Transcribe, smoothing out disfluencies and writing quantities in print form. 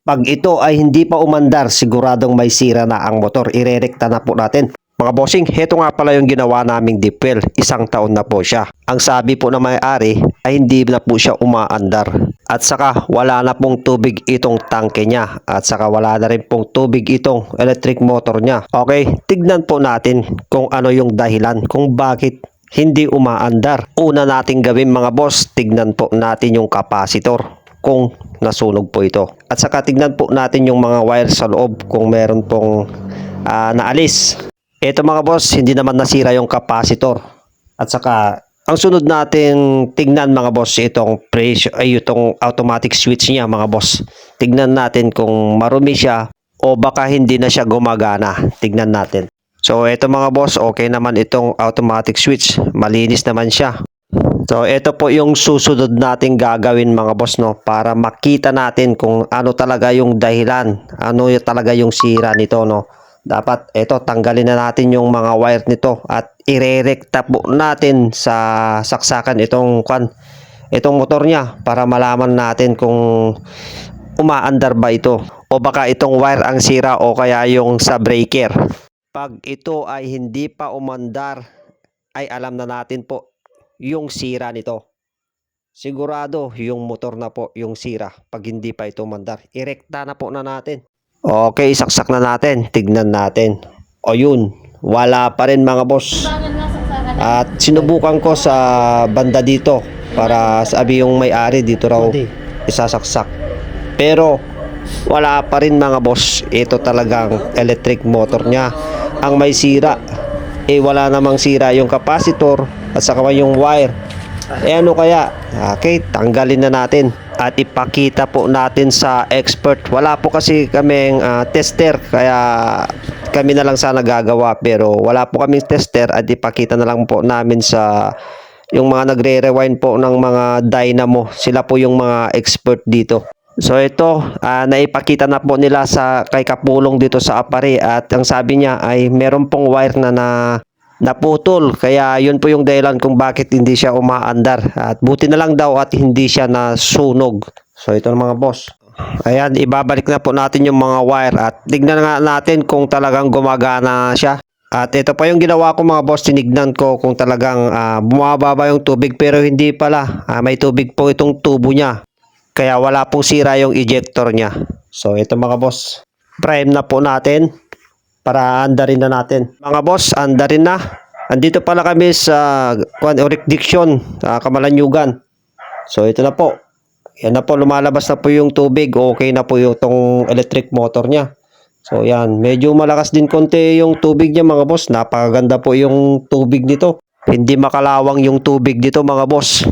Pag ito ay hindi pa umandar, siguradong may sira na ang motor. Irerekta na po natin. Mga bossing, heto nga pala yung ginawa naming deep well. 1 taon na po siya. Ang sabi po ng may-ari ay hindi na po siya umaandar. At saka wala na pong tubig itong tangke niya. At saka wala na rin pong tubig itong electric motor niya. Okay, tignan po natin kung ano yung dahilan kung bakit hindi umaandar. Una nating gawin mga boss, tignan po natin yung capacitor kung nasunog po ito. At saka tignan po natin yung mga wire sa loob kung meron pong naalis. Ito mga boss, hindi naman nasira yung capacitor. At saka ang sunod natin tignan mga boss, itong pressure ay itong automatic switch niya mga boss. Tignan natin kung marumi siya o baka hindi na siya gumagana. Tignan natin. So ito mga boss, okay naman itong automatic switch. Malinis naman siya. So ito po yung susunod nating gagawin mga boss, no, para makita natin kung ano talaga yung dahilan, ano talaga yung sira nito, no. Dapat ito tanggalin na natin yung mga wire nito at irerekta po natin sa saksakan itong motor niya para malaman natin kung umaandar ba ito o baka itong wire ang sira o kaya yung sa breaker. Pag ito ay hindi pa umandar ay alam na natin po yung sira nito. Sigurado yung motor na po yung sira pag hindi pa ito umandar. Irekta na po na natin. Okay, saksak na natin. Tignan natin. O yun, wala pa rin mga boss. At sinubukan ko sa banda dito para sabi yung may-ari dito raw isasaksak. Pero wala pa rin mga boss. Ito talagang electric motor niya ang may sira. Wala namang sira yung capacitor at saka yung wire. Ano kaya? Okay, tanggalin na natin at ipakita po natin sa expert. Wala po kasi kaming tester kaya kami na lang sana gagawa, pero wala po kaming tester at ipakita na lang po namin sa yung mga nagre-rewind po ng mga dynamo. Sila po yung mga expert dito. So ito, naipakita na po nila sa kay Kapulong dito sa Apare at ang sabi niya ay meron pong wire na naputol, kaya yun po yung dahilan kung bakit hindi siya umaandar at buti na lang daw at hindi siya nasunog. So ito na mga boss, ayan, ibabalik na po natin yung mga wire at tignan nga natin kung talagang gumagana siya. At ito pa yung ginawa ko mga boss, tinignan ko kung talagang bumababa yung tubig, pero hindi pala, may tubig po itong tubo niya kaya wala pong sira yung ejector niya. So ito mga boss, prime na po natin para andarin na natin. Mga boss, andarin na. Andito pala kami sa jurisdiction, Kamalanyugan. So ito na po. Yan na po, lumalabas na po yung tubig. Okay na po yung tong electric motor niya. So yan, medyo malakas din konti yung tubig niya mga boss. Napakaganda po yung tubig nito. Hindi makalawang yung tubig dito mga boss.